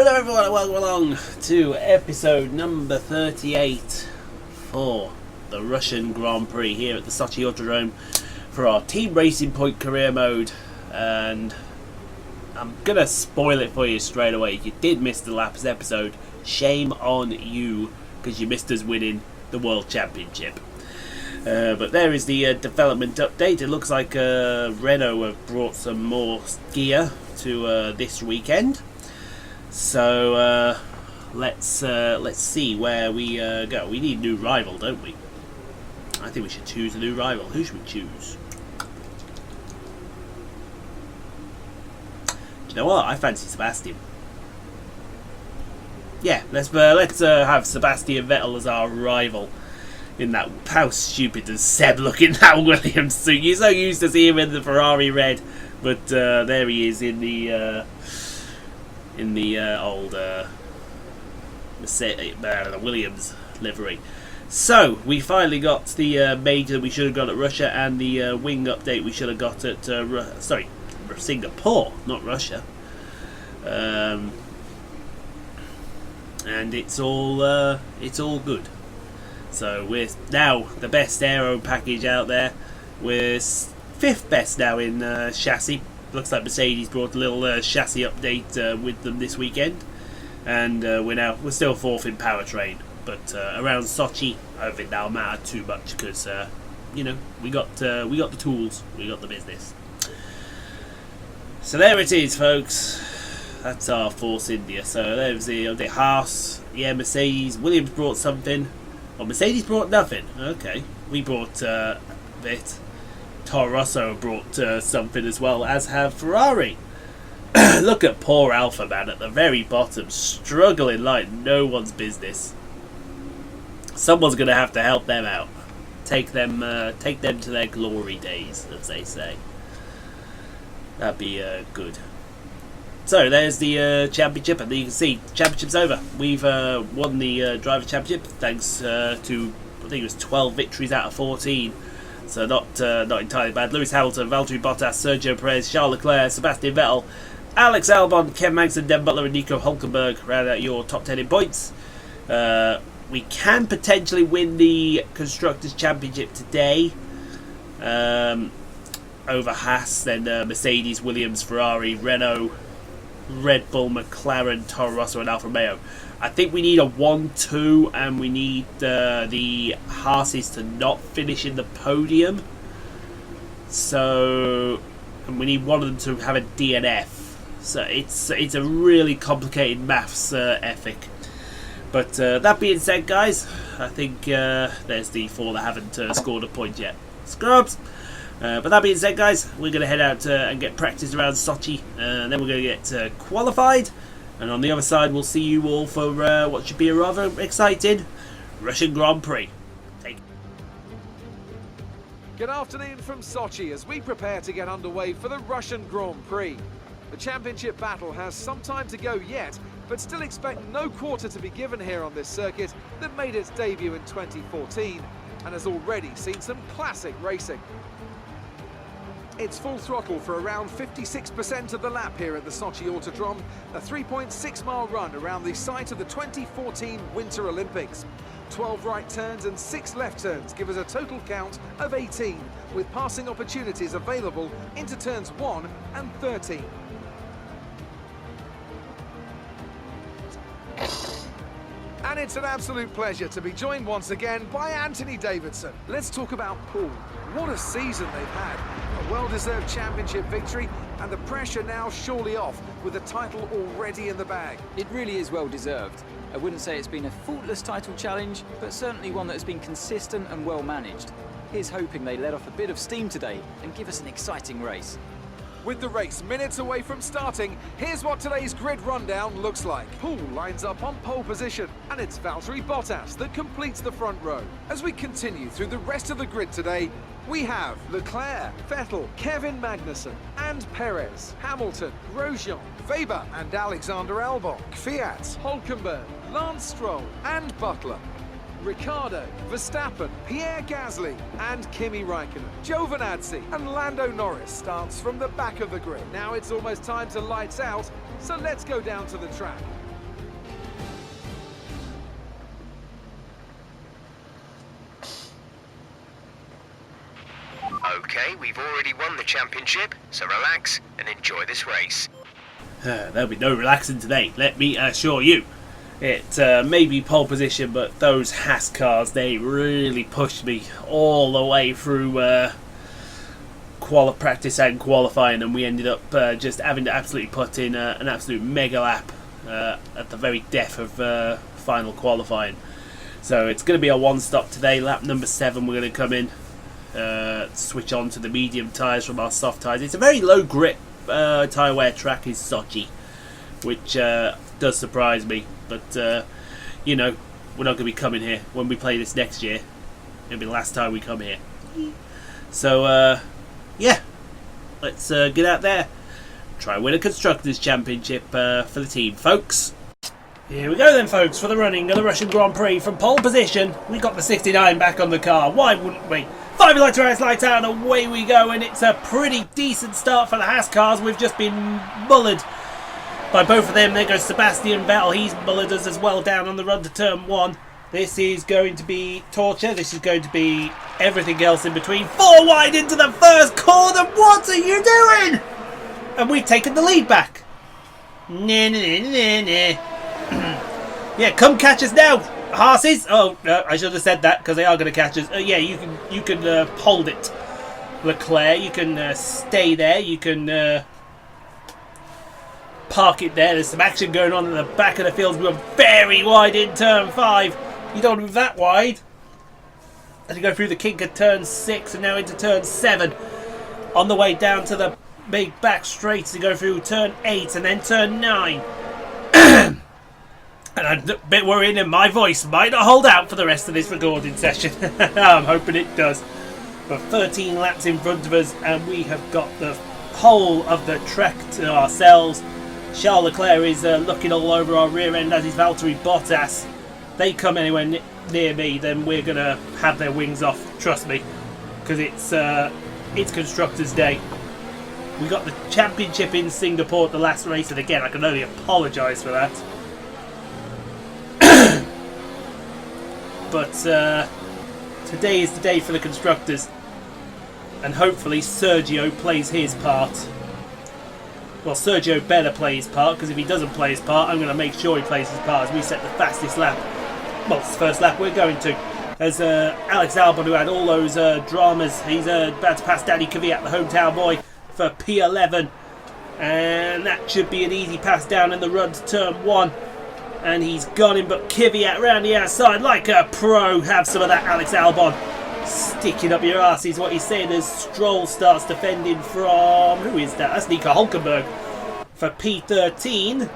Hello everyone and welcome along to episode number 38 for the Russian Grand Prix here at the Sochi Autodrom for our Team Racing Point career mode. And I'm going to spoil it for you straight away. If you did miss the last episode, shame on you because you missed us winning the World Championship. But there is the development update. It looks like Renault have brought some more gear to this weekend. So let's see where we go. We need a new rival, don't we? I think we should choose a new rival. Who should we choose? Do you know what? I fancy Sebastian. Yeah, let's have Sebastian Vettel as our rival. In that, how stupid does Seb look in that Williams suit? You're so used to seeing him in the Ferrari red, but there he is in the old Mercedes, Williams livery. So we finally got the major we should have got at Russia and the wing update we should have got at Singapore, not Russia. And it's all good. So we're now the best aero package out there. We're fifth best now in chassis. Looks like Mercedes brought a little chassis update with them this weekend, and we're still fourth in powertrain. But around Sochi, I don't think that'll matter too much because we got the tools, we got the business. So there it is, folks. That's our Force India. So there's the Haas. Yeah, Mercedes. Williams brought something. Well, Mercedes brought nothing. Okay, we brought a bit. Toro Rosso brought something as well, as have Ferrari. Look at poor Alpha Man at the very bottom, struggling like no one's business. Someone's going to have to help them out. Take them to their glory days, as they say. That'd be good. So there's the championship, and you can see the championship's over. We've won the driver championship thanks to, I think it was 12 victories out of 14. So not entirely bad. Lewis Hamilton, Valtteri Bottas, Sergio Perez, Charles Leclerc, Sebastian Vettel, Alex Albon, Ken Magnussen, Den Butler and Nico Hulkenberg round out your top 10 in points. We can potentially win the Constructors' Championship today over Haas, then Mercedes, Williams, Ferrari, Renault, Red Bull, McLaren, Toro Rosso and Alfa Romeo. I think we need a 1-2 and we need the Haas's to not finish in the podium. So, and we need one of them to have a DNF. So it's a really complicated maths ethic. But that being said, guys, I think there's the four that haven't scored a point yet. Scrubs! But that being said, guys, we're going to head out and get practice around Sochi, and then we're going to get qualified. And on the other side, we'll see you all for what should be a rather exciting Russian Grand Prix. Good afternoon from Sochi as we prepare to get underway for the Russian Grand Prix. The championship battle has some time to go yet, but still expect no quarter to be given here on this circuit that made its debut in 2014 and has already seen some classic racing. It's full throttle for around 56% of the lap here at the Sochi Autodrom, a 3.6-mile run around the site of the 2014 Winter Olympics. 12 right turns and 6 left turns give us a total count of 18, with passing opportunities available into turns 1 and 13. And it's an absolute pleasure to be joined once again by Anthony Davidson. Let's talk about Paul. What a season they've had. A well-deserved championship victory and the pressure now surely off with the title already in the bag. It really is well-deserved. I wouldn't say it's been a faultless title challenge, but certainly one that has been consistent and well-managed. Here's hoping they let off a bit of steam today and give us an exciting race. With the race minutes away from starting, here's what today's grid rundown looks like. Paul lines up on pole position, and it's Valtteri Bottas that completes the front row. As we continue through the rest of the grid today, we have Leclerc, Vettel, Kevin Magnussen and Perez, Hamilton, Grosjean, Weber and Alexander Albon, Kvyat, Hulkenberg, Lance Stroll and Butler. Ricciardo, Verstappen, Pierre Gasly and Kimi Raikkonen. Giovinazzi and Lando Norris starts from the back of the grid. Now it's almost time to lights out, so let's go down to the track. okay, we've already won the championship, so relax and enjoy this race. There'll be no relaxing today, let me assure you. It may be pole position, but those Haas cars, they really pushed me all the way through practice and qualifying, and we ended up just having to absolutely put in an absolute mega lap at the very death of final qualifying. So it's going to be a one-stop today. Lap number 7, we're going to come in, switch on to the medium tyres from our soft tyres. It's a very low grip tyre wear track is Sochi, which does surprise me. But, you know, we're not going to be coming here when we play this next year. It'll be the last time we come here. So, yeah, let's get out there. Try and win a Constructors' Championship for the team, folks. Here we go then, folks, for the running of the Russian Grand Prix. From pole position, we got the 69 back on the car. Why wouldn't we? 5 lights out, lights out, and away we go. And it's a pretty decent start for the Haas cars. We've just been mullered by both of them. There goes Sebastian Vettel. He's mullered us as well down on the run to turn 1. This is going to be torture. This is going to be everything else in between. 4 wide into the first corner. What are you doing? And we've taken the lead back. Yeah, come catch us now, Haas's. Oh, no, I should have said that because they are going to catch us. Yeah, you can hold it, Leclerc. You can stay there. You can park it there. There's some action going on in the back of the field. We're very wide in turn 5. You don't move that wide. As you go through the kink of turn 6 and now into turn 7. On the way down to the big back straight to go through turn 8 and then turn 9. And I'm a bit worried that my voice might not hold out for the rest of this recording session. I'm hoping it does. But 13 laps in front of us and we have got the whole of the track to ourselves. Charles Leclerc is looking all over our rear end, as is Valtteri Bottas. They come anywhere near me, then we're going to have their wings off, trust me. Because it's Constructors' Day. We got the championship in Singapore at the last race, and again, I can only apologise for that. But today is the day for the Constructors, and hopefully Sergio plays his part. Well, Sergio better play his part, because if he doesn't play his part, I'm going to make sure he plays his part as we set the fastest lap. Well, it's the first lap we're going to. As Alex Albon, who had all those dramas, he's about to pass Danny Kvyat, the hometown boy, for P11. And that should be an easy pass down in the run to turn 1. And he's got him, but Kvyat round the outside like a pro. Have some of that, Alex Albon. Sticking up your arse is what he's saying as Stroll starts defending from... Who is that? That's Nico Hülkenberg for P13.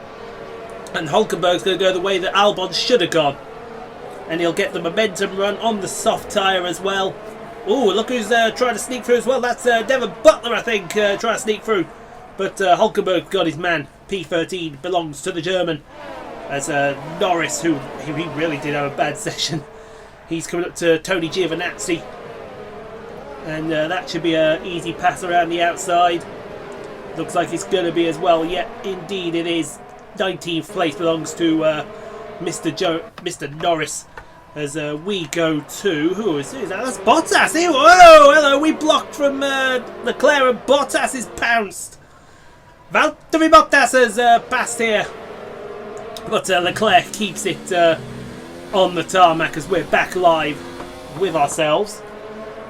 And Hülkenberg's going to go the way that Albon should have gone. And he'll get the momentum run on the soft tyre as well. Oh, look who's trying to sneak through as well. That's Devon Butler, I think, trying to sneak through. But Hülkenberg got his man. P13 belongs to the German. As Norris, who he really did have a bad session. He's coming up to Tony Giovinazzi. And that should be an easy pass around the outside. Looks like it's going to be as well. Yeah, indeed it is. 19th place belongs to Mr. Norris. As we go to... Who is that? That's Bottas. Here. Whoa, hello. We blocked from Leclerc and Bottas is pounced. Valtteri Bottas has passed here. But Leclerc keeps it on the tarmac as we're back live with ourselves.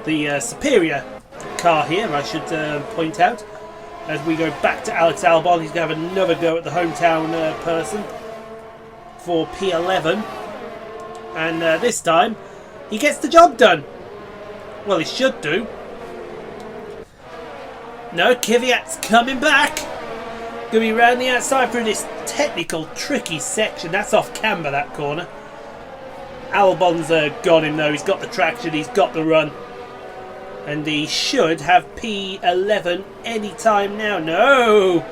The superior car here, I should point out. As we go back to Alex Albon, he's going to have another go at the hometown person for P11. And this time, he gets the job done. Well, he should do. No, Kvyat's coming back. Going to be round the outside through this technical, tricky section. That's off camber, that corner. Albon's got him, though. He's got the traction. He's got the run. And he should have P11 any time now. No!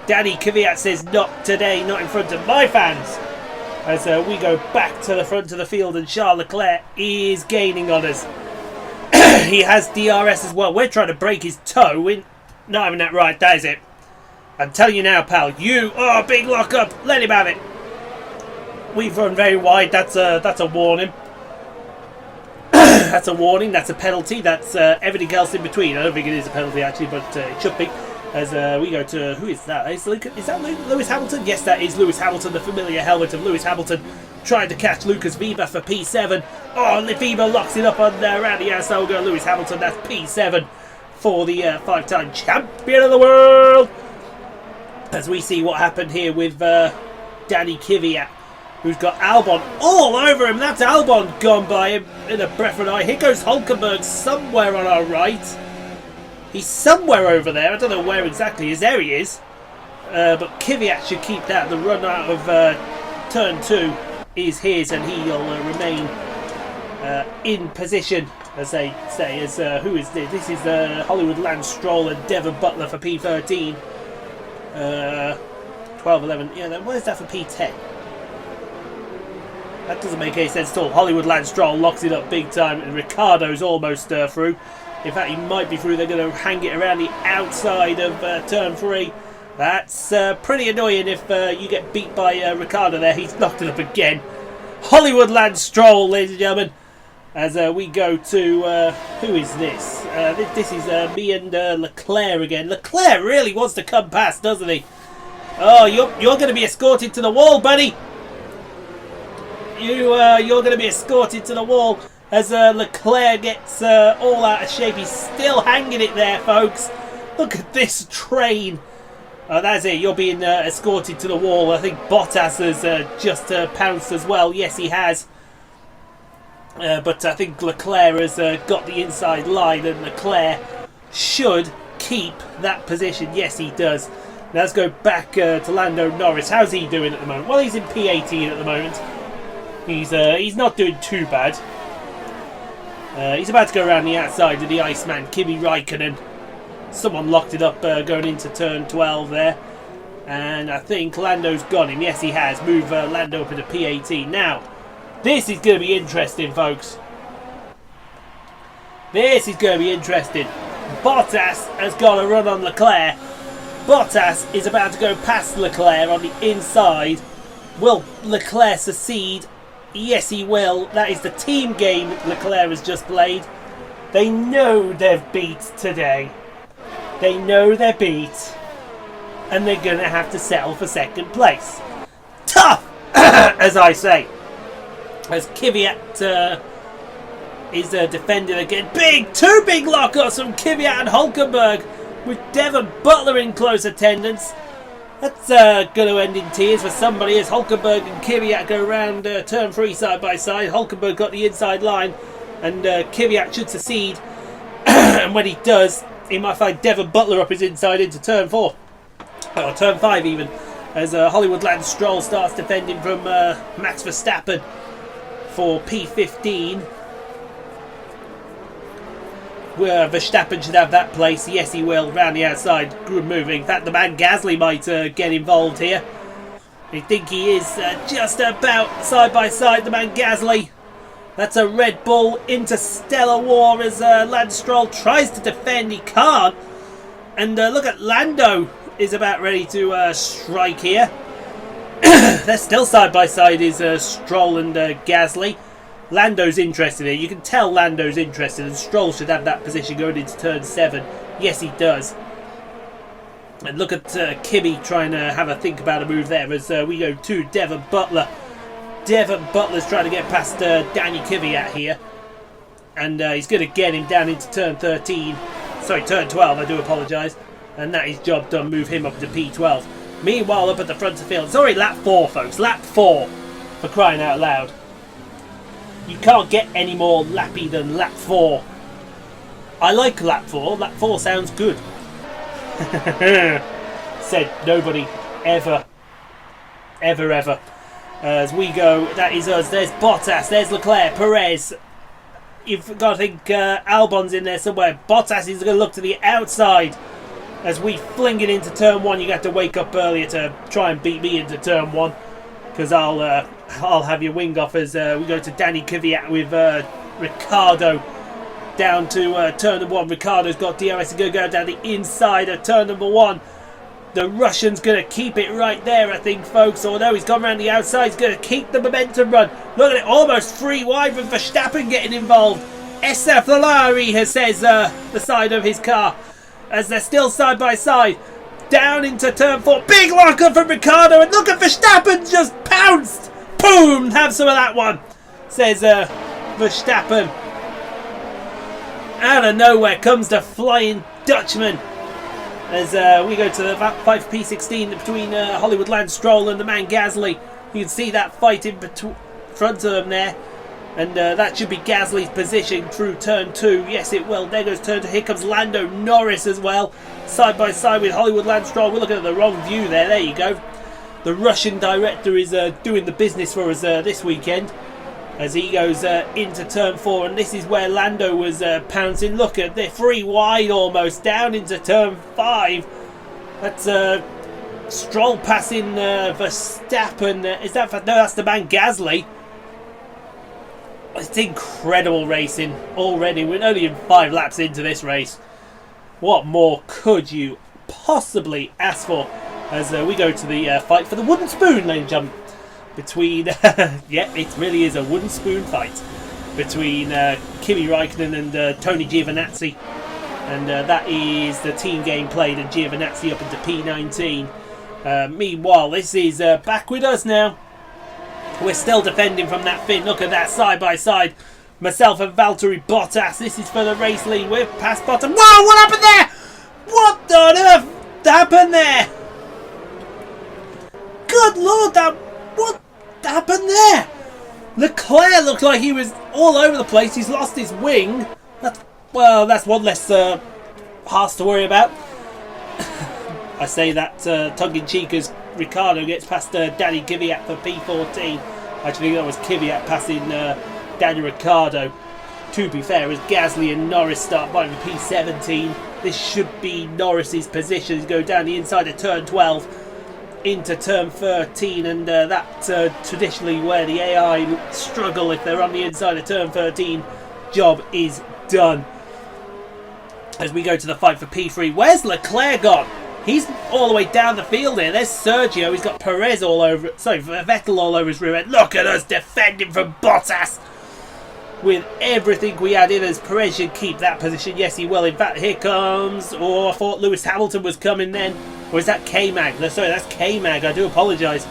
Danny Kvyat says not today, not in front of my fans. As we go back to the front of the field and Charles Leclerc is gaining on us. He has DRS as well. We're trying to break his toe. We're not having that right, that is it. I'm telling you now, pal. Big lock up. Let him have it. We've run very wide. That's a warning. That's a warning, that's a penalty, that's everything else in between. I don't think it is a penalty actually, but it should be. As we go to, who is that? Is that Lewis Hamilton? Yes, that is Lewis Hamilton, the familiar helmet of Lewis Hamilton, trying to catch Lucas Weber for P7. Oh, Weber locks it up on around the outside. We'll go Lewis Hamilton, that's P7 for the 5-time champion of the world. As we see what happened here with Danny Kvyat, who's got Albon all over him. That's Albon gone by him in a breath of an eye. Here goes Hulkenberg somewhere on our right. He's somewhere over there. I don't know where exactly he is. There he is. But Kvyat should keep that. The run out of turn 2 is his, and he'll remain in position, as they say. As who is this? This is Hollywood Lance Stroll and Devon Butler for P13. 12, 11. Yeah, then where's that for P10? That doesn't make any sense at all. Hollywood Lance Stroll locks it up big time, and Ricciardo's almost through. In fact, he might be through. They're going to hang it around the outside of turn 3. That's pretty annoying if you get beat by Ricciardo there. He's knocked it up again. Hollywood Lance Stroll, ladies and gentlemen. As we go to, who is this? This is me and Leclerc again. Leclerc really wants to come past, doesn't he? Oh, you're going to be escorted to the wall, buddy. You're going to be escorted to the wall. As Leclerc gets all out of shape. He's still hanging it there, folks. Look at this train. That's it. You're being escorted to the wall. I think Bottas has just pounced as well. Yes, he has. But I think Leclerc has got the inside line, and Leclerc should keep that position. Yes, he does. Now let's go back to Lando Norris. How's he doing at the moment? Well, he's in P18 at the moment. He's not doing too bad. He's about to go around the outside of the Iceman, Kimi Raikkonen. Someone locked it up going into turn 12 there. And I think Lando's got him. Yes, he has. Move Lando up into P18. Now, this is going to be interesting, folks. This is going to be interesting. Bottas has got a run on Leclerc. Bottas is about to go past Leclerc on the inside. Will Leclerc succeed? Yes, he will. That is the team game Leclerc has just played. They know they've beat today. They know they're beat. And they're going to have to settle for second place. Tough, as I say. As Kvyat is defending again. Two big lockups from Kvyat and Hulkenberg. With Devon Butler in close attendance. That's going to end in tears for somebody as Hulkenberg and Kvyat go around turn 3 side by side. Hulkenberg got the inside line and Kvyat should succeed. And when he does, he might find Devon Butler up his inside into turn 4. Or turn 5 even. As Hollywood Lance Stroll starts defending from Max Verstappen for P15. Where Verstappen should have that place. Yes, he will. Round the outside. Good moving. In fact, the man Gasly might get involved here. I think he is just about side by side. The man Gasly. That's a Red Bull interstellar war as Lance Stroll tries to defend. He can't. And look at Lando is about ready to strike here. They're still side by side. Is Stroll and Gasly. Lando's interested here. You can tell Lando's interested, and Stroll should have that position going into turn 7. Yes, he does. And look at Kimi trying to have a think about a move there as we go to Devon Butler. Devon Butler's trying to get past Danny Kvyat here. And he's going to get him down into turn 13. Sorry, turn 12, I do apologise. And that is job done. Move him up to P12. Meanwhile, up at the front of the field. Sorry, lap 4, folks. Lap 4. For crying out loud. You can't get any more lappy than lap 4. I like lap 4. Lap 4 sounds good. Said nobody ever. Ever. As we go, that is us. There's Bottas. There's Leclerc. Perez. You've got to think Albon's in there somewhere. Bottas is going to look to the outside. As we fling it into turn 1. You have to wake up earlier to try and beat me into turn 1. Because I'll have your wing off as we go to Danny Kvyat with Ricciardo down to turn number 1. Ricciardo's got DRS to go down the inside of turn number 1. The Russian's going to keep it right there, I think, folks. Although he's gone around the outside, he's going to keep the momentum run. Look at it, almost free wide with Verstappen getting involved. Esafalari says the side of his car as they're still side by side. Down into turn 4. Big lockup from Ricciardo, and look at Verstappen just pounced. Boom! Have some of that one, says Verstappen. Out of nowhere comes the Flying Dutchman as we go to the fight for P16 between Hollywood Lance Stroll and the man Gasly. You can see that fight in front of them there. And that should be Gasly's position through turn 2. Yes, it will. There goes turn 2. Here comes Lando Norris as well. Side by side with Hollywood Lance Stroll. We're looking at the wrong view there. There you go. The Russian director is doing the business for us this weekend. As he goes into turn 4. And this is where Lando was pouncing. Look at the 3 wide almost. Down into turn 5. That's Stroll passing Verstappen. Is that... No, that's the man Gasly. It's incredible racing already. We're only 5 laps into this race. What more could you possibly ask for? As we go to the fight for the wooden spoon, ladies and gentlemen. Between... yeah, it really is a wooden spoon fight. Between Kimi Räikkönen and Tony Giovinazzi. And that is the team game played, and Giovinazzi up into P19. Meanwhile, this is back with us now. We're still defending from that fin. Look at that side by side. Myself and Valtteri Bottas. This is for the race lead. We're past bottom. Whoa! What happened there? What on earth happened there? Good Lord! What happened there? Leclerc looked like he was all over the place. He's lost his wing. That's one less Haas to worry about. I say that tongue-in-cheek as Ricciardo gets past Danny Kvyat for P14. Actually, that was Kvyat passing Daniel Ricciardo. To be fair, as Gasly and Norris start by P17, this should be Norris's position. He's go down the inside of turn 12 into turn 13, and that's traditionally where the AI struggle if they're on the inside of turn 13. Job is done. As we go to the fight for P3, where's Leclerc gone? He's all the way down the field here. There's Sergio. He's got Perez all over... Sorry, Vettel all over his rear end. Look at us defending from Bottas. With everything we had in us, Perez should keep that position. Yes, he will. In fact, here comes... Oh, I thought Lewis Hamilton was coming then. Or is that K-Mag? Sorry, that's K-Mag. I do apologise.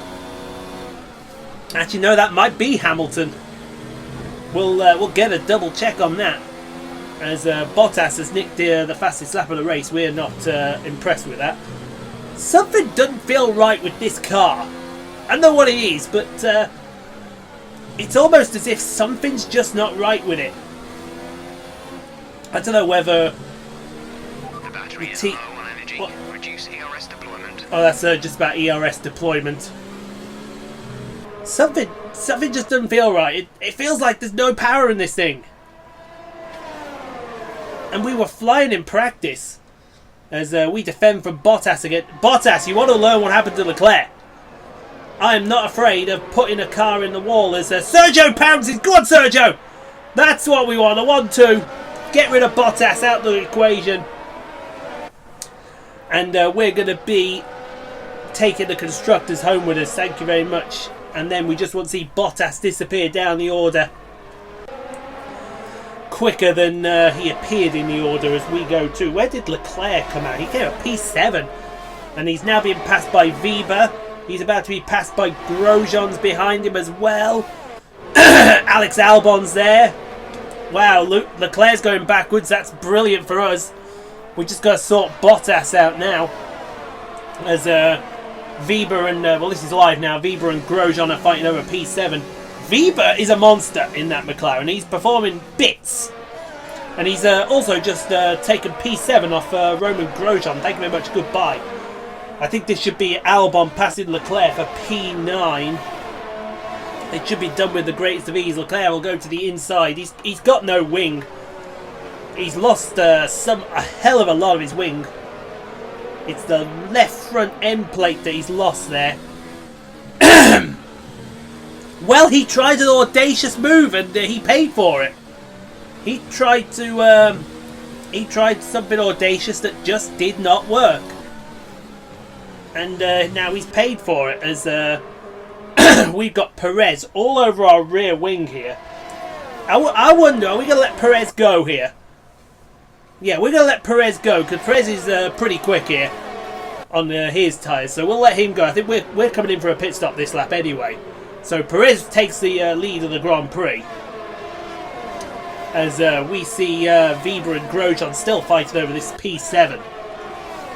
Actually, no, that might be Hamilton. We'll get a double check on that. As Bottas has nicked the fastest lap of the race. We're not impressed with that. Something doesn't feel right with this car. I don't know what it is, but it's almost as if something's just not right with it. I don't know whether... The battery is low on energy. Reduce ERS deployment. Oh, that's just about ERS deployment. Something just doesn't feel right. It feels like there's no power in this thing. And we were flying in practice as we defend from Bottas again. Bottas, you want to learn what happened to Leclerc? I am not afraid of putting a car in the wall as Sergio pounces. Go on, Sergio! That's what we want. A 1-2. Get rid of Bottas out of the equation. And we're going to be taking the constructors home with us. Thank you very much. And then we just want to see Bottas disappear down the order quicker than he appeared in the order as we go to. Where did Leclerc come out? He came at P7 and he's now being passed by Weber. He's about to be passed by Grosjean's behind him as well. Alex Albon's there. Wow, Leclerc's going backwards. That's brilliant for us. We just got to sort Bottas out now as Weber and well, this is live now. Weber and Grosjean are fighting over P7. Weber is a monster in that McLaren. He's performing bits. And he's also just taken P7 off Roman Grosjean. Thank you very much. Goodbye. I think this should be Albon passing Leclerc for P9. It should be done with the greatest of ease. Leclerc will go to the inside. He's got no wing. He's lost a hell of a lot of his wing. It's the left front end plate that he's lost there. Well, he tried an audacious move and he paid for it. He tried something audacious that just did not work. And now he's paid for it as we've got Perez all over our rear wing here. I wonder, are we going to let Perez go here? Yeah, we're going to let Perez go, because Perez is pretty quick here on his tyres, so we'll let him go. I think we're coming in for a pit stop this lap anyway. So Perez takes the lead of the Grand Prix. As we see Weber and Grosjean still fighting over this P7.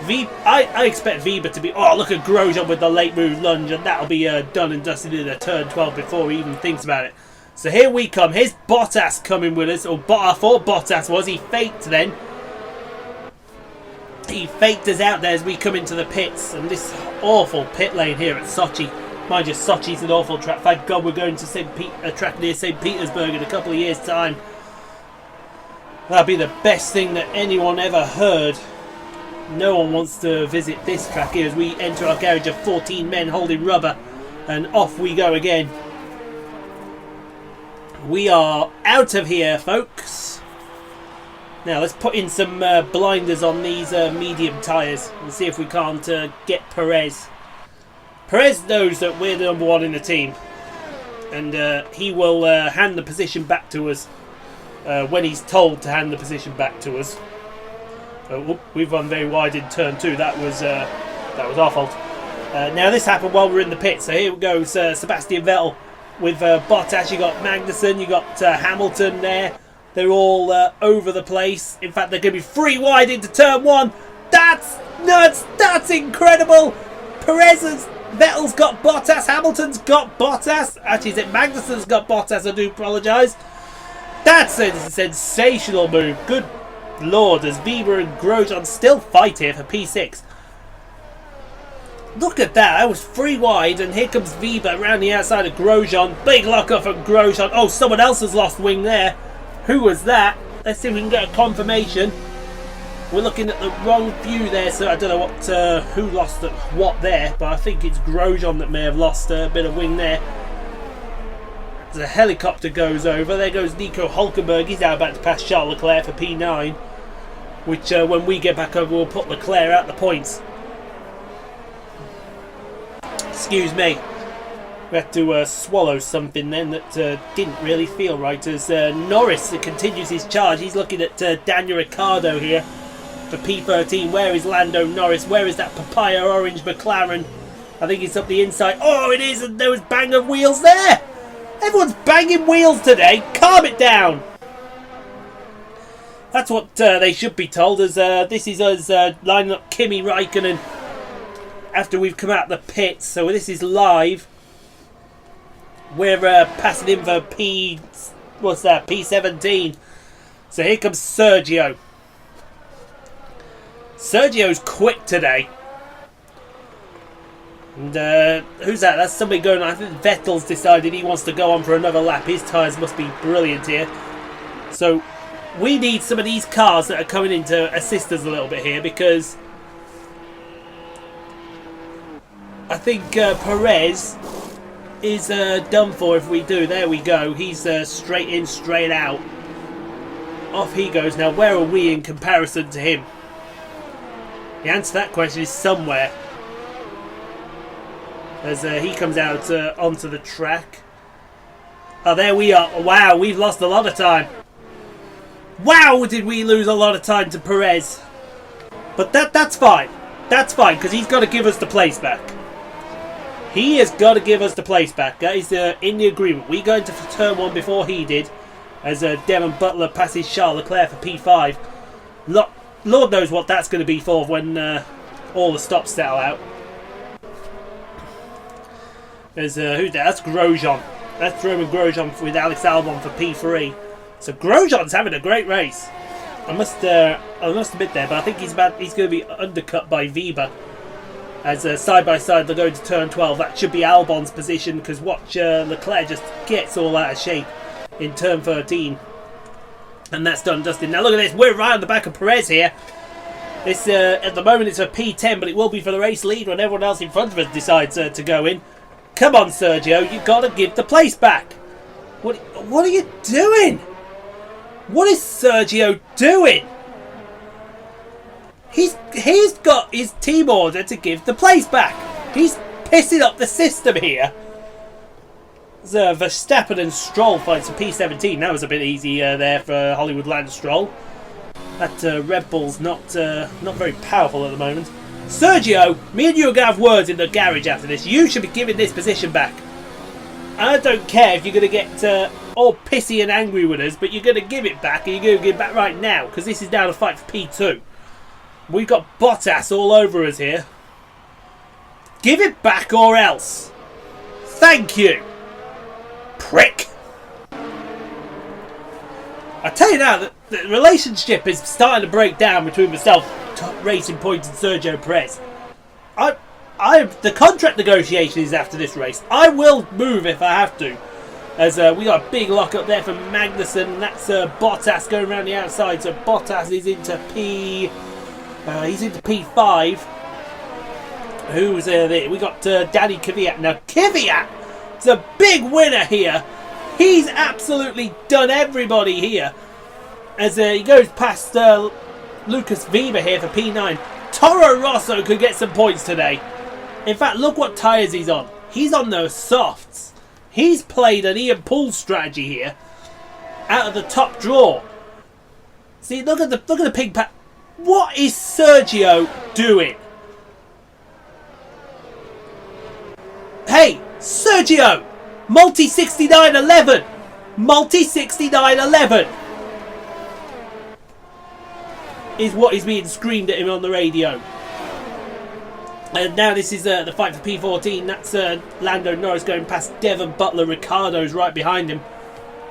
I expect Weber to be... Oh, look at Grosjean with the late move lunge, and that'll be done and dusted in a turn 12 before he even thinks about it. So here we come. Here's Bottas coming with us. Or I thought Bottas was. He faked then. He faked us out there as we come into the pits. And this awful pit lane here at Sochi. Mind you, Sochi's an awful track. Thank God we're going to a track near St. Petersburg in a couple of years' time. That'd be the best thing that anyone ever heard. No one wants to visit this track here as we enter our garage of 14 men holding rubber. And off we go again. We are out of here, folks. Now let's put in some blinders on these medium tyres and see if we can't get Perez. Perez knows that we're the number one in the team, and he will hand the position back to us when he's told to hand the position back to us. We've run very wide in turn 2. That was our fault. Now this happened while we're in the pit. So here goes Sebastian Vettel. With Bottas, you got Magnussen, you got Hamilton there. They're all over the place. In fact, they're going to be 3 wide into turn 1. That's nuts! That's incredible! Vettel's got Bottas, Hamilton's got Bottas. Actually, is it Magnussen's got Bottas? I do apologise. That's a sensational move. Good lord, as Weber and Grosjean still fight here for P6. Look at that, I was 3 wide, and here comes Weber around the outside of Grosjean. Big lock-up from Grosjean. Oh, someone else has lost wing there. Who was that? Let's see if we can get a confirmation. We're looking at the wrong view there, so I don't know who lost what there, but I think it's Grosjean that may have lost a bit of wing there. As a helicopter goes over, there goes Nico Hulkenberg. He's now about to pass Charles Leclerc for P9, which when we get back over, we'll put Leclerc out the points. Excuse me. We had to swallow something then that didn't really feel right, as Norris continues his charge. He's looking at Daniel Ricciardo here for P13. Where is Lando Norris? Where is that papaya orange McLaren? I think it's up the inside. Oh, it is, and there was bang of wheels there. Everyone's banging wheels today. Calm it down. That's what they should be told, as this is us lining up Kimi Räikkönen after we've come out the pits. So this is live. We're passing in for P17. So here comes Sergio. Sergio's quick today. And who's that? That's somebody going on. I think Vettel's decided he wants to go on for another lap. His tyres must be brilliant here. So we need some of these cars that are coming in to assist us a little bit here, because I think Perez is done for if we do. There we go. He's straight in, straight out. Off he goes. Now, where are we in comparison to him? The answer to that question is somewhere. As he comes out onto the track. Oh, there we are. Wow, we've lost a lot of time. Wow, did we lose a lot of time to Perez. But that's fine. That's fine, because he's got to give us the place back. He has got to give us the place back. That is in the agreement. We go into turn 1 before he did, as Devon Butler passes Charles Leclerc for P5. Lord knows what that's going to be for when all the stops settle out. There's who's that? That's Grosjean. That's Roman Grosjean with Alex Albon for P3. So Grosjean's having a great race. I must admit there, but I think he's going to be undercut by Weber. As side by side they're going to turn 12. That should be Albon's position, because watch Leclerc just gets all out of shape in turn 13. And that's done, Dustin. Now look at this. We're right on the back of Perez here. This at the moment it's a P10, but it will be for the race lead when everyone else in front of us decides to go in. Come on, Sergio. You've got to give the place back. What are you doing? What is Sergio doing? He's got his team order to give the place back. He's pissing up the system here. Verstappen and Stroll fights for P17. That was a bit easy there for Hollywood Lance Stroll. That Red Bull's not very powerful at the moment. Sergio, me and you are going to have words in the garage after this. You should be giving this position back. I don't care if you're going to get all pissy and angry with us, but you're going to give it back, and you're going to give it back right now, because this is now the fight for P2. We've got Bottas all over us here. Give it back or else. Thank you. Prick. I tell you now, the relationship is starting to break down between myself, Top Racing Point, and Sergio Perez. The contract negotiation is after this race. I will move if I have to, as we got a big lock up there for Magnussen, and that's Bottas going around the outside. So Bottas is into P5. Who's there? We got Danny Kvyat. Now Kvyat is a big winner here. He's absolutely done everybody here as he goes past Lucas Weber here for P9. Toro Rosso could get some points today. In fact, look what tyres he's on. He's on those softs. He's played an Ian Poole strategy here out of the top draw. See, look at the pig pack. What is Sergio doing? Hey, Sergio! Multi 69-11! Multi 69-11! Is what is being screamed at him on the radio. And now this is the fight for P14. That's Lando Norris going past Devon Butler. Ricciardo's right behind him.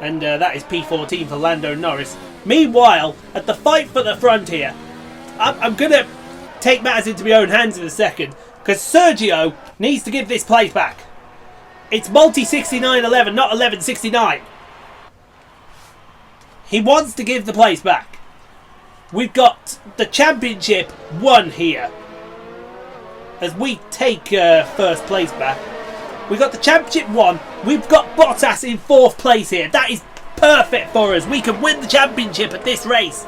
And that is P14 for Lando Norris. Meanwhile, at the fight for the front here, I'm going to take matters into my own hands in a second, because Sergio needs to give this place back. It's multi 69-11, not 11-69. He wants to give the place back. We've got the championship won here, as we take first place back. We've got the championship won. We've got Bottas in 4th place here. That is perfect for us. We can win the championship at this race.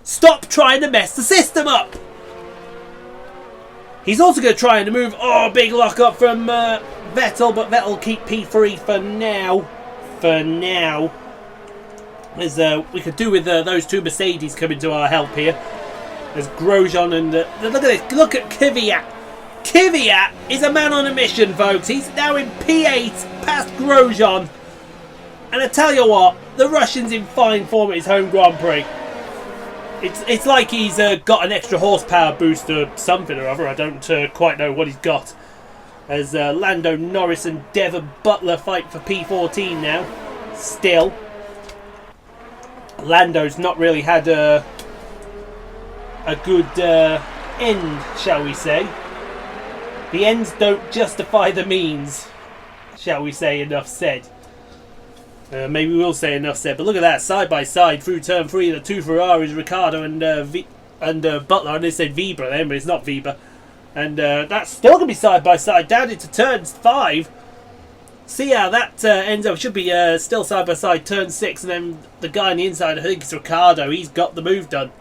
Stop trying to mess the system up. He's also going to try and move. Oh, big lock up from Vettel, but Vettel keep P3 for now. For now. As we could do with those two Mercedes coming to our help here. There's Grosjean and look at this. Look at Kvyat. Kvyat is a man on a mission, folks. He's now in P8 past Grosjean. And I tell you what, the Russian's in fine form at his home Grand Prix. It's like he's got an extra horsepower boost or something or other. I don't quite know what he's got. As Lando Norris and Devon Butler fight for P14 now. Still. Lando's not really had a good end, shall we say. The ends don't justify the means, shall we say, enough said. Maybe we'll say enough said, but look at that, side by side through turn 3, the two Ferraris, Ricciardo and Butler. I did say Weber then, but it's not Weber. And that's still going to be side by side down into turn 5. See how that ends up. It should be still side by side turn 6, and then the guy on the inside, I think it's Ricciardo, he's got the move done.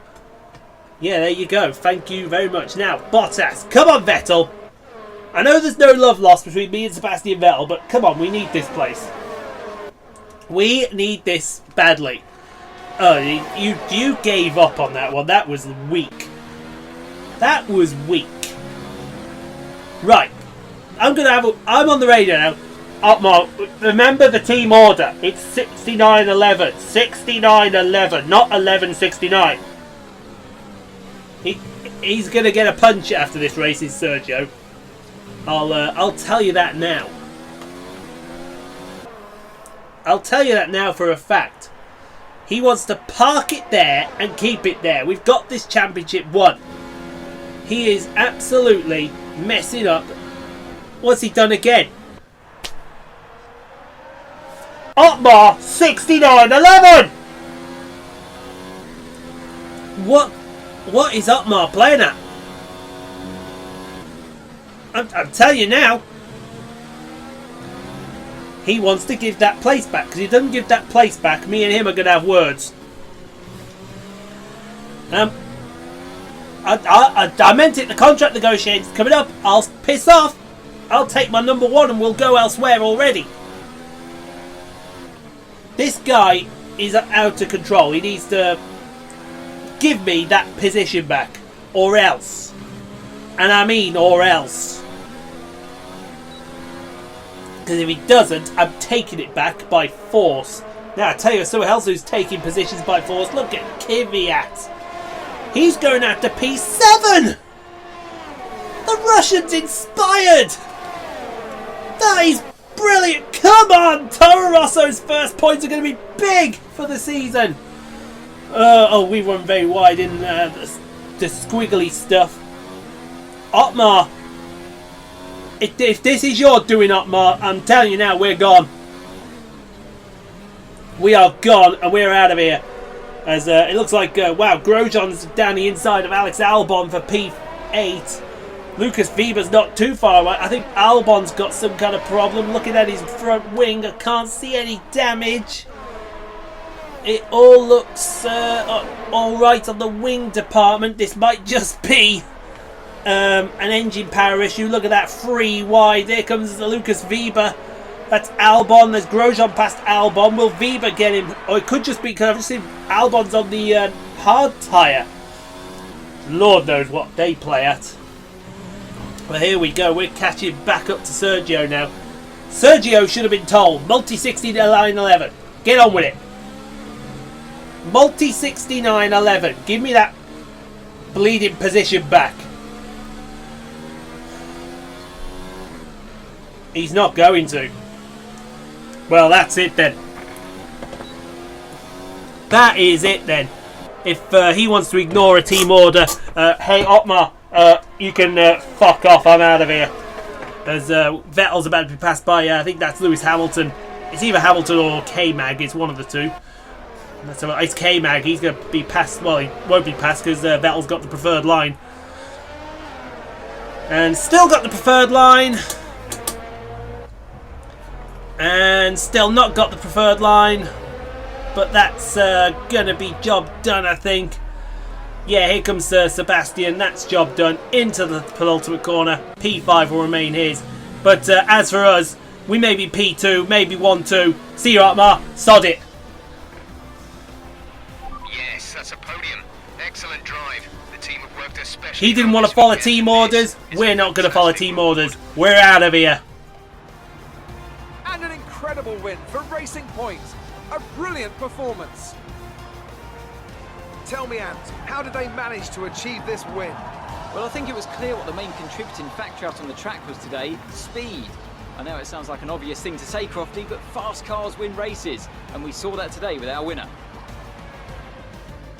Yeah, there you go. Thank you very much. Now, Bottas. Come on, Vettel. I know there's no love lost between me and Sebastian Vettel, but come on, we need this place. We need this badly. Oh, you gave up on that one. That was weak. That was weak. Right. I'm on the radio now. Upmar, remember the team order. It's 69-11. 69-11, not 11-69. He's going to get a punch after this race, is Sergio. I'll tell you that now. I'll tell you that now for a fact. He wants to park it there and keep it there. We've got this championship won. He is absolutely messing up. What's he done again? Otmar, 69-11! What is Otmar playing at? I'm telling you now. He wants to give that place back. Because if he doesn't give that place back, me and him are going to have words. I meant it. The contract negotiations coming up. I'll piss off. I'll take my number 1 and we'll go elsewhere already. This guy is out of control. He needs to give me that position back. Or else. And I mean or else. Because if he doesn't, I'm taking it back by force. Now, I tell you someone else who's taking positions by force. Look at Kvyat. He's going after P7! The Russians inspired! That is brilliant! Come on! Toro Rosso's first points are going to be big for the season. Oh, we run very wide in the squiggly stuff. Otmar. If this is your doing, Otmar, I'm telling you now, we're gone. We are gone and we're out of here. As it looks like, wow, Grosjean's down the inside of Alex Albon for P8. Lucas Weber's not too far away. I think Albon's got some kind of problem. Looking at his front wing, I can't see any damage. It all looks alright on the wing department. This might just be an engine power issue. Look at that, free wide. There comes the Lucas Weber. That's Albon. There's Grosjean past Albon. Will Weber get him? Or it could just be because I've just seen Albon's on the hard tyre. Lord knows what they play at. But here we go. We're catching back up to Sergio now. Sergio should have been told. Multi-69.11. Get on with it. Multi-69.11. Give me that bleeding position back. He's not going to. Well, that's it then. That is it then. If he wants to ignore a team order, hey Otmar, you can fuck off. I'm out of here. As Vettel's about to be passed by, I think that's Lewis Hamilton. It's either Hamilton or K-Mag. It's one of the two. It's K-Mag. He's going to be passed. Well, he won't be passed because Vettel's got the preferred line. And still got the preferred line. And still not got the preferred line. But that's going to be job done, I think. Yeah, here comes Sebastian. That's job done. Into the penultimate corner. P5 will remain his. But as for us, we may be P2, maybe 1-2. See you, Otmar. Sod it. Yes, that's a podium. Excellent drive. The team have worked especially. He didn't want to follow team orders. We're not going to follow team orders. We're out of here. And an incredible win for Racing Point. A brilliant performance. Tell me, Ant, how did they manage to achieve this win? Well, I think it was clear what the main contributing factor out on the track was today: speed. I know it sounds like an obvious thing to say, Crofty, but fast cars win races, and we saw that today with our winner.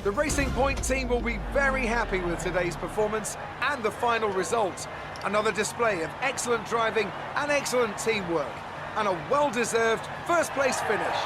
The Racing Point team will be very happy with today's performance and the final result. Another display of excellent driving and excellent teamwork, and a well-deserved first-place finish.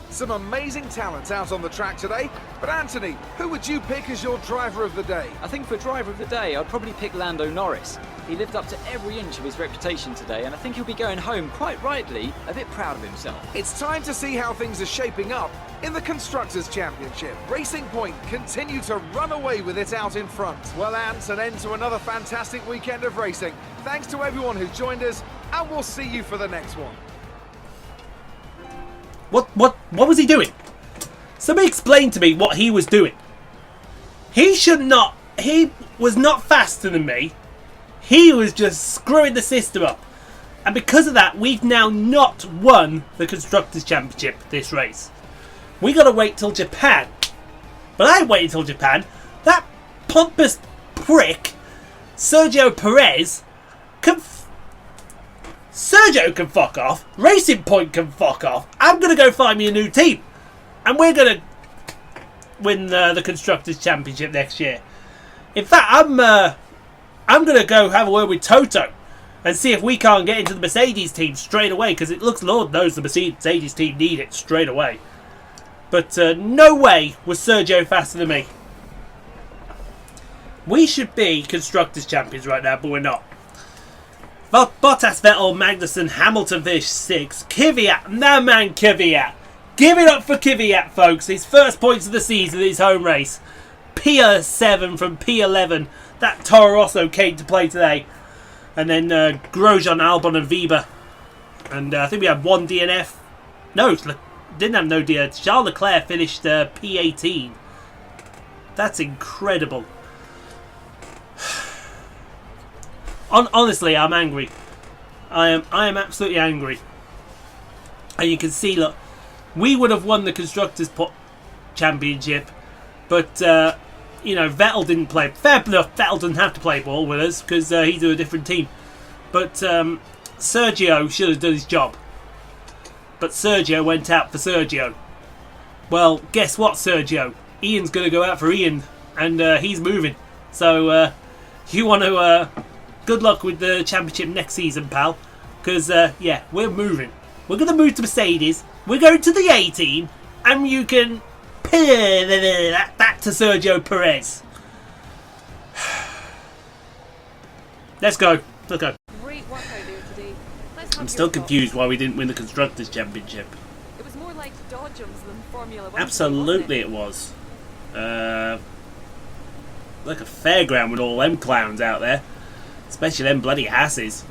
Some amazing talent out on the track today, but Anthony, who would you pick as your driver of the day? I think for driver of the day, I'd probably pick Lando Norris. He lived up to every inch of his reputation today, and I think he'll be going home, quite rightly, a bit proud of himself. It's time to see how things are shaping up in the Constructors' Championship. Racing Point continue to run away with it out in front. Well, Ant, an end to another fantastic weekend of racing. Thanks to everyone who joined us, and we'll see you for the next one. What was he doing? Somebody explain to me what he was doing. He was not faster than me. He was just screwing the system up. And because of that, we've now not won the Constructors' Championship this race. We got to wait till Japan. But I waited till Japan. That pompous prick, Sergio Perez, Sergio can fuck off. Racing Point can fuck off. I'm going to go find me a new team. And we're going to win the Constructors' Championship next year. In fact, I'm going to go have a word with Toto and see if we can't get into the Mercedes team straight away, because it looks, Lord knows, the Mercedes team need it straight away. But no way was Sergio faster than me. We should be Constructors' Champions right now, but we're not. Bottas, Vettel, Magnussen, Hamilton finished 6th. Kvyat, no man Kvyat. Give it up for Kvyat, folks. His first points of the season in his home race. P7 from P11. That Toro Rosso came to play today. And then Grosjean, Albon and Weber. And I think we had 1 DNF. No, didn't have no DNF. Charles Leclerc finished P18. That's incredible. Honestly, I'm angry. I am absolutely angry. And you can see, look, we would have won the Constructors' Championship, but you know, Vettel didn't play. Fair enough, Vettel didn't have to play ball with us because he's in a different team. But Sergio should have done his job. But Sergio went out for Sergio. Well, guess what, Sergio? Ian's going to go out for Ian, and he's moving. So you want to good luck with the championship next season, pal. Because yeah, we're moving. We're going to move to Mercedes. We're going to the A team, and you can that back to Sergio Perez. Let's go. Let's go. Great work out there today. Let's have I'm still your thoughts. confused why we didn't win the Constructors' Championship. It was more like Dodgems than Formula One. Absolutely it was. Like a fairground with all them clowns out there. Especially them bloody asses.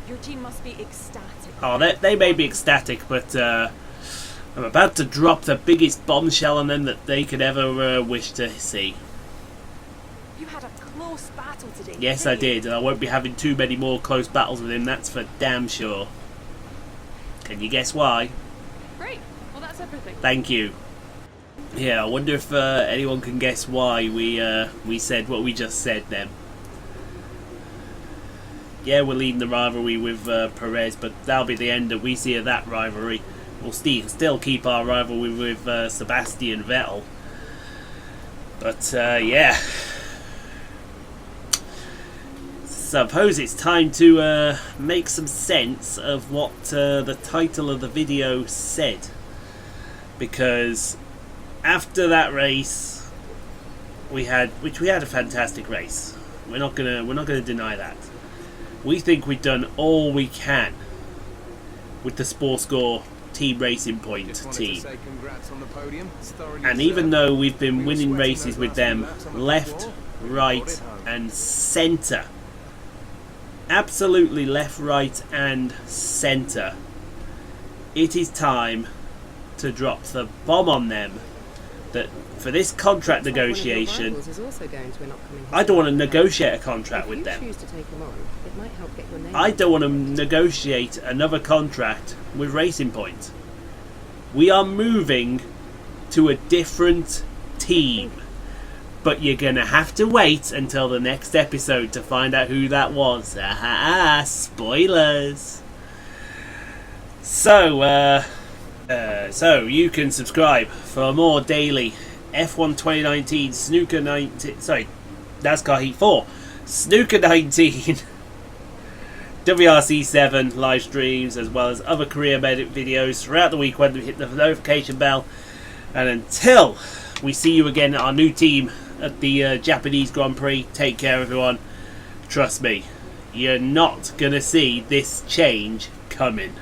Your team must be ecstatic. Oh, they may be ecstatic, but I'm about to drop the biggest bombshell on them that they could ever wish to see. You had a close battle today. Yes, didn't I you? did, and I won't be having too many more close battles with him, that's for damn sure. Can you guess why? Great. Well, that's everything. Thank you. Yeah, I wonder if anyone can guess why we said what we just said then. Yeah, we're leading the rivalry with Perez, but that'll be the end that we see of that rivalry. We'll still keep our rivalry with Sebastian Vettel. But yeah. Suppose it's time to make some sense of what the title of the video said. Because after that race, we had a fantastic race. We're not gonna deny that. We think we've done all we can with the Sportscore Team Racing Point team. And even though we've been winning races with them left, right and centre, absolutely left, right and centre, it is time to drop the bomb on them that for this contract negotiation, I don't want to negotiate a contract with them. I don't want to negotiate another contract with Racing Point. We are moving to a different team. But you're going to have to wait until the next episode to find out who that was. Spoilers. So you can subscribe for more daily F1 2019 Snooker 19... Sorry, NASCAR Heat 4. Snooker 19... WRC7 live streams, as well as other career medic videos throughout the week when we hit the notification bell. And until we see you again at our new team at the Japanese Grand Prix, take care everyone. Trust me, you're not going to see this change coming.